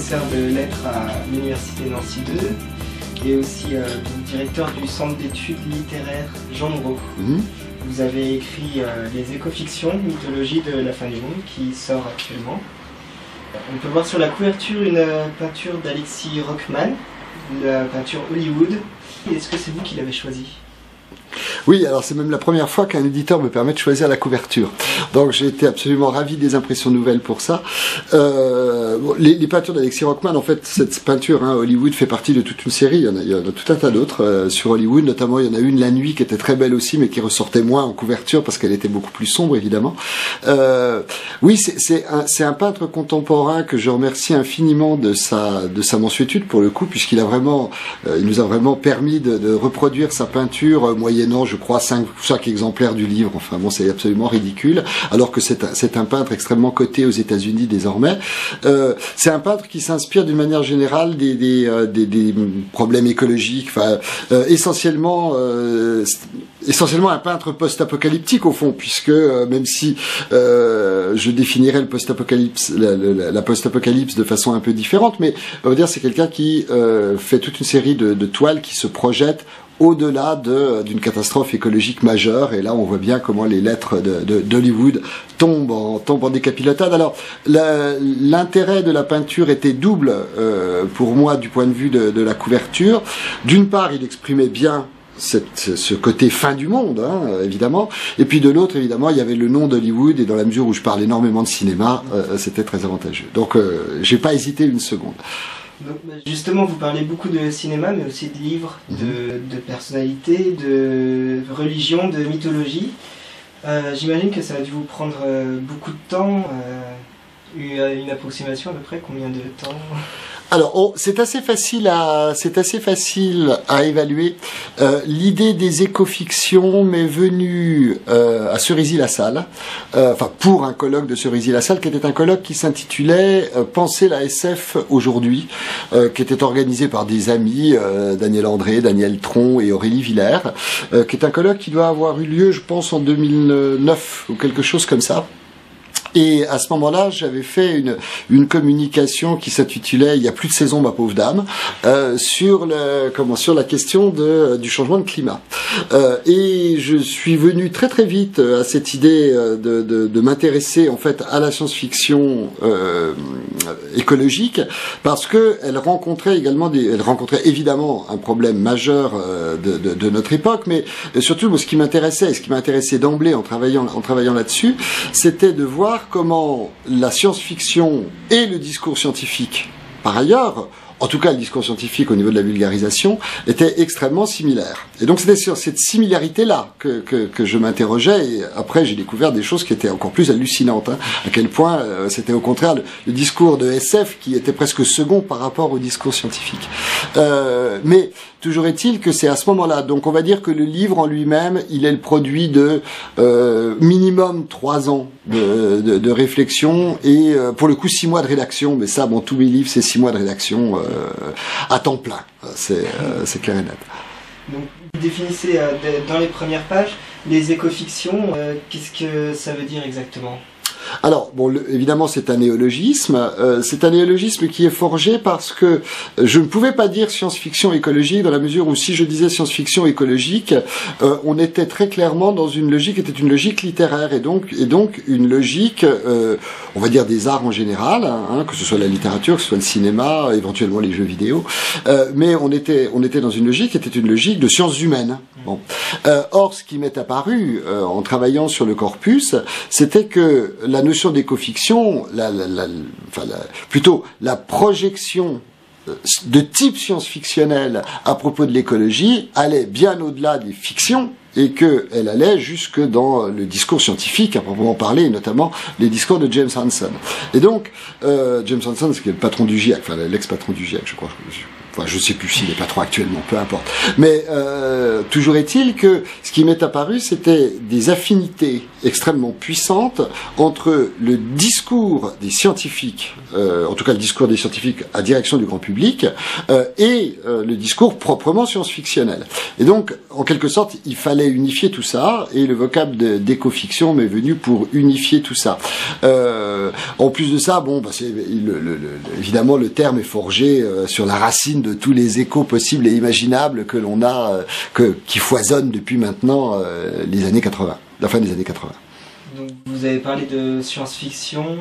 professeur de lettres à l'Université Nancy 2 et aussi directeur du Centre d'études littéraires Jean Moreau. Vous avez écrit les écofictions, mythologie de la fin du monde, qui sort actuellement. On peut voir sur la couverture une peinture d'Alexis Rockman, la peinture Hollywood. Est-ce que c'est vous qui l'avez choisie ? Oui, alors c'est même la première fois qu'un éditeur me permet de choisir la couverture. Donc j'ai été absolument ravi des impressions nouvelles pour ça. Les peintures d'Alexis Rockman, en fait, cette peinture, Hollywood, fait partie de toute une série. Il y en a tout un tas d'autres sur Hollywood. Notamment, il y en a une, La Nuit, qui était très belle aussi, mais qui ressortait moins en couverture parce qu'elle était beaucoup plus sombre, évidemment. Oui, c'est un peintre contemporain que je remercie infiniment de sa mansuétude, pour le coup, puisqu'il il nous a vraiment permis de reproduire sa peinture moyennant, je crois, 5 exemplaires du livre. Enfin bon, c'est absolument ridicule, alors que c'est un peintre extrêmement coté aux États-Unis désormais. C'est un peintre qui s'inspire d'une manière générale des problèmes écologiques, essentiellement un peintre post-apocalyptique au fond, puisque même si je définirais le post-apocalypse, la post-apocalypse de façon un peu différente, mais on va dire c'est quelqu'un qui fait toute une série de toiles qui se projettent au-delà d'une catastrophe écologique majeure, et là on voit bien comment les lettres d'Hollywood tombent en décapotade. Alors l'intérêt de la peinture était double pour moi du point de vue de la couverture. D'une part, il exprimait bien ce côté fin du monde, évidemment, et puis de l'autre, évidemment, il y avait le nom d'Hollywood, et dans la mesure où je parle énormément de cinéma, c'était très avantageux. Donc j'ai pas hésité une seconde. Donc, justement, vous parlez beaucoup de cinéma, mais aussi de livres, de personnalités, de religion, de mythologie. J'imagine que ça a dû vous prendre beaucoup de temps. Une approximation à peu près, combien de temps ? Alors, c'est assez facile à évaluer. L'idée des écofictions m'est venue à Cerisy-la-Salle, pour un colloque de Cerisy-la-Salle, qui était un colloque qui s'intitulait Penser la SF aujourd'hui, qui était organisé par des amis, Daniel André, Daniel Tron et Aurélie Villers, qui est un colloque qui doit avoir eu lieu, je pense, en 2009 ou quelque chose comme ça. Et à ce moment-là, j'avais fait une communication qui s'intitulait « Il y a plus de saison, ma pauvre dame », sur la question du changement de climat. Et je suis venu très très vite à cette idée de m'intéresser en fait à la science-fiction écologique, parce que elle rencontrait évidemment un problème majeur de notre époque, mais surtout ce qui m'intéressait d'emblée en travaillant là-dessus, c'était de voir comment la science-fiction et le discours scientifique, par ailleurs, en tout cas le discours scientifique au niveau de la vulgarisation, était extrêmement similaire. Et donc c'était sur cette similarité-là que je m'interrogeais, et après j'ai découvert des choses qui étaient encore plus hallucinantes, à quel point c'était au contraire le discours de SF qui était presque second par rapport au discours scientifique. Mais toujours est-il que c'est à ce moment-là, donc on va dire que le livre en lui-même, il est le produit de minimum 3 ans de réflexion, et pour le coup 6 mois de rédaction, mais ça, tous mes livres c'est 6 mois de rédaction à temps plein, c'est clair et net. Donc vous définissez dans les premières pages les écofictions, qu'est-ce que ça veut dire exactement ? Alors, évidemment, c'est un néologisme. C'est un néologisme qui est forgé parce que je ne pouvais pas dire science-fiction écologique, dans la mesure où si je disais science-fiction écologique, on était très clairement dans une logique qui était une logique littéraire, et donc une logique, on va dire des arts en général, que ce soit la littérature, que ce soit le cinéma, éventuellement les jeux vidéo, mais on était dans une logique qui était une logique de sciences humaines. Bon. Or, ce qui m'est apparu en travaillant sur le corpus, c'était que la notion d'écofiction, plutôt la projection de type science-fictionnel à propos de l'écologie allait bien au-delà des fictions, et qu'elle allait jusque dans le discours scientifique à proprement parler, et notamment les discours de James Hansen. Et donc, James Hansen, c'est le patron du GIEC, l'ex-patron du GIEC, je crois. Je ne sais plus s'il est patron actuellement, peu importe. Mais toujours est-il que ce qui m'est apparu, c'était des affinités extrêmement puissantes entre le discours des scientifiques, en tout cas le discours des scientifiques à direction du grand public, et le discours proprement science-fictionnel. Et donc, en quelque sorte, il fallait voulais unifier tout ça, et le vocable d'écofiction m'est venu pour unifier tout ça. En plus de ça, bon, bah, évidemment, le terme est forgé sur la racine de tous les échos possibles et imaginables que l'on a, qui foisonnent depuis maintenant les années 80, la fin des années 80. Donc, vous avez parlé de science-fiction,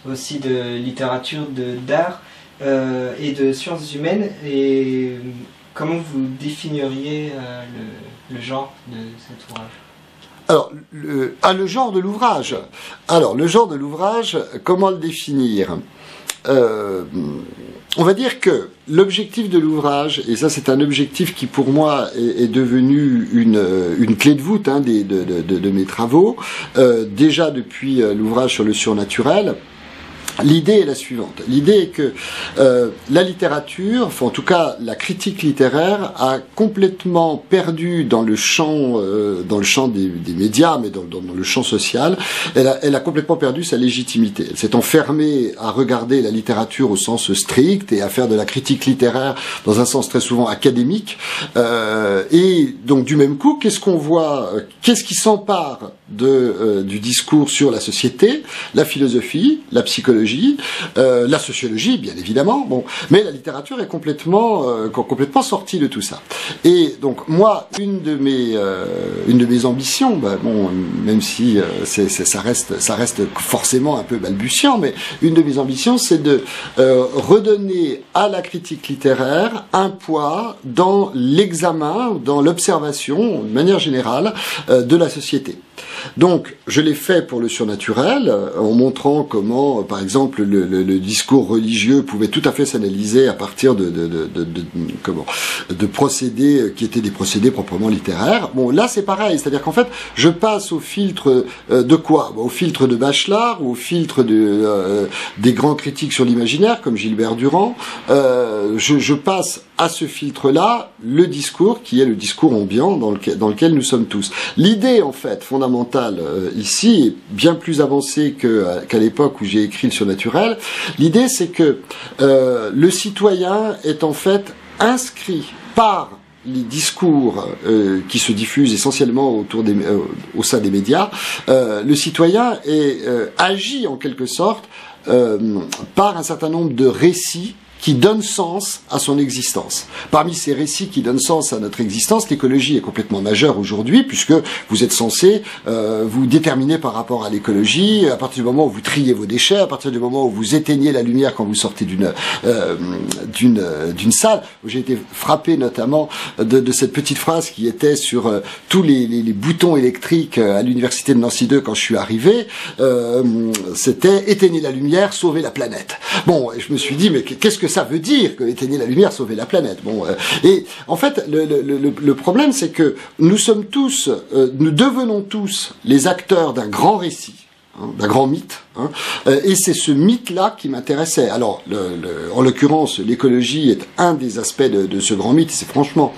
aussi de littérature, d'art et de sciences humaines. Et comment vous définiriez le genre de cet ouvrage ? Alors, le genre de l'ouvrage. Alors, le genre de l'ouvrage, comment le définir ? On va dire que l'objectif de l'ouvrage, et ça c'est un objectif qui pour moi est devenu une clé de voûte de mes travaux, déjà depuis l'ouvrage sur le surnaturel. L'idée est la suivante. L'idée est que la littérature, enfin en tout cas la critique littéraire, a complètement perdu dans le champ des médias, mais dans le champ social, elle a complètement perdu sa légitimité. Elle s'est enfermée à regarder la littérature au sens strict et à faire de la critique littéraire dans un sens très souvent académique. Et donc du même coup, qu'est-ce qu'on voit, qu'est-ce qui s'empare du discours sur la société, la philosophie, la psychologie, la sociologie, bien évidemment, bon, mais la littérature est complètement sortie de tout ça. Et donc moi, une de mes ambitions, bon, même si ça reste forcément un peu balbutiant, mais une de mes ambitions, c'est de redonner à la critique littéraire un poids dans l'examen, dans l'observation, de manière générale, de la société. Donc, je l'ai fait pour le surnaturel, en montrant comment, par exemple, le discours religieux pouvait tout à fait s'analyser à partir de procédés qui étaient des procédés proprement littéraires. Bon, là, c'est pareil, c'est-à-dire qu'en fait, je passe au filtre de quoi ? Au filtre de Bachelard, ou au filtre des grands critiques sur l'imaginaire, comme Gilbert Durand. Je passe à ce filtre-là le discours qui est le discours ambiant dans lequel nous sommes tous. L'idée, en fait, fondamentale ici est bien plus avancée qu'à l'époque où j'ai écrit le surnaturel. L'idée, c'est que le citoyen est en fait inscrit par les discours qui se diffusent essentiellement au sein des médias. Le citoyen agit en quelque sorte par un certain nombre de récits qui donnent sens à son existence. Parmi ces récits qui donnent sens à notre existence, l'écologie est complètement majeure aujourd'hui, puisque vous êtes censé vous déterminer par rapport à l'écologie, à partir du moment où vous triez vos déchets, à partir du moment où vous éteignez la lumière quand vous sortez d'une salle. J'ai été frappé notamment de cette petite phrase qui était sur tous les boutons électriques à l'université de Nancy 2 quand je suis arrivé. C'était éteignez la lumière, sauvez la planète. Bon, et je me suis dit, mais qu'est-ce que ça veut dire que éteigner la lumière, sauver la planète. Bon, et en fait, le problème, c'est que nous devenons tous les acteurs d'un grand récit, d'un grand mythe, et c'est ce mythe-là qui m'intéressait. Alors, en l'occurrence, l'écologie est un des aspects de ce grand mythe. C'est franchement,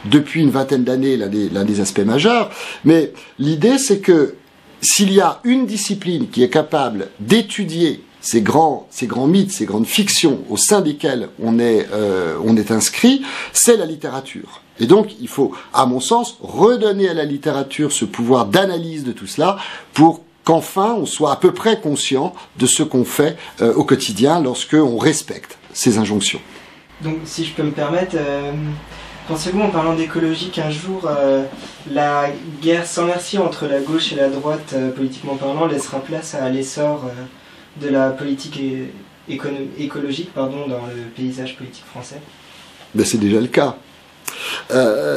depuis une vingtaine d'années, l'un des aspects majeurs. Mais l'idée, c'est que s'il y a une discipline qui est capable d'étudier ces grands mythes, ces grandes fictions au sein desquelles on est inscrit, c'est la littérature. Et donc, il faut, à mon sens, redonner à la littérature ce pouvoir d'analyse de tout cela pour qu'enfin on soit à peu près conscient de ce qu'on fait au quotidien lorsque on respecte ces injonctions. Donc, si je peux me permettre, pensez-vous, en parlant d'écologie, qu'un jour, la guerre sans merci entre la gauche et la droite, politiquement parlant, laissera place à l'essor de la politique écologique dans le paysage politique français? Ben, c'est déjà le cas.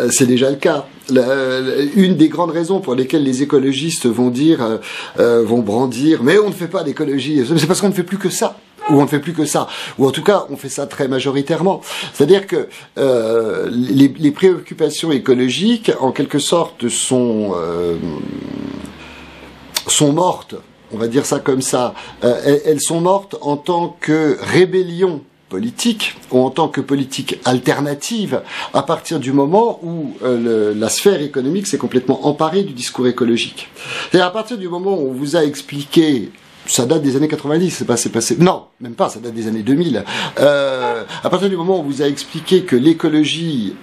C'est déjà le cas. Une des grandes raisons pour lesquelles les écologistes vont brandir, mais on ne fait pas d'écologie, c'est parce qu'on ne fait plus que ça. Ou on ne fait plus que ça, ou en tout cas on fait ça très majoritairement. C'est-à-dire que les préoccupations écologiques, en quelque sorte, sont mortes. On va dire ça comme ça. Elles sont mortes en tant que rébellion politique, ou en tant que politique alternative, à partir du moment où la sphère économique s'est complètement emparée du discours écologique. C'est-à-dire à partir du moment où on vous a expliqué, ça date des années 90, c'est passé, non, même pas, ça date des années 2000, à partir du moment où on vous a expliqué que l'écologie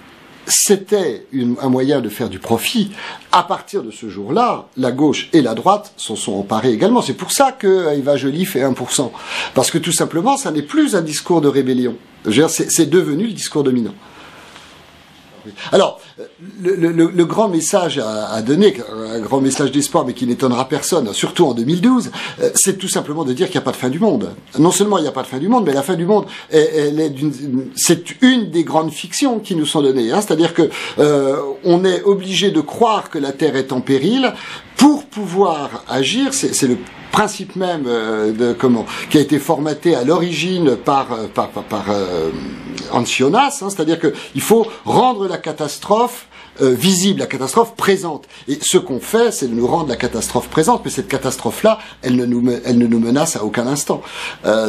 c'était un moyen de faire du profit. À partir de ce jour-là, la gauche et la droite s'en sont emparés également. C'est pour ça que Eva Joly fait 1%. Parce que tout simplement, ça n'est plus un discours de rébellion. C'est devenu le discours dominant. Alors, le grand message à donner, un grand message d'espoir, mais qui n'étonnera personne, surtout en 2012, c'est tout simplement de dire qu'il n'y a pas de fin du monde. Non seulement il n'y a pas de fin du monde, mais la fin du monde, c'est une des grandes fictions qui nous sont données. Hein, c'est-à-dire que on est obligé de croire que la Terre est en péril pour pouvoir agir. C'est le principe même qui a été formaté à l'origine par Hans Jonas, hein, c'est-à-dire que il faut rendre la catastrophe visible, la catastrophe présente. Et ce qu'on fait, c'est de nous rendre la catastrophe présente, mais cette catastrophe-là, elle ne nous menace à aucun instant.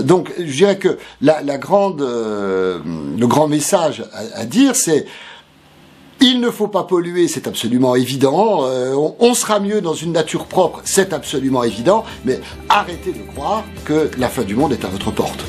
Donc, je dirais que le grand message à dire, c'est il ne faut pas polluer, c'est absolument évident. On sera mieux dans une nature propre, c'est absolument évident. Mais arrêtez de croire que la fin du monde est à votre porte.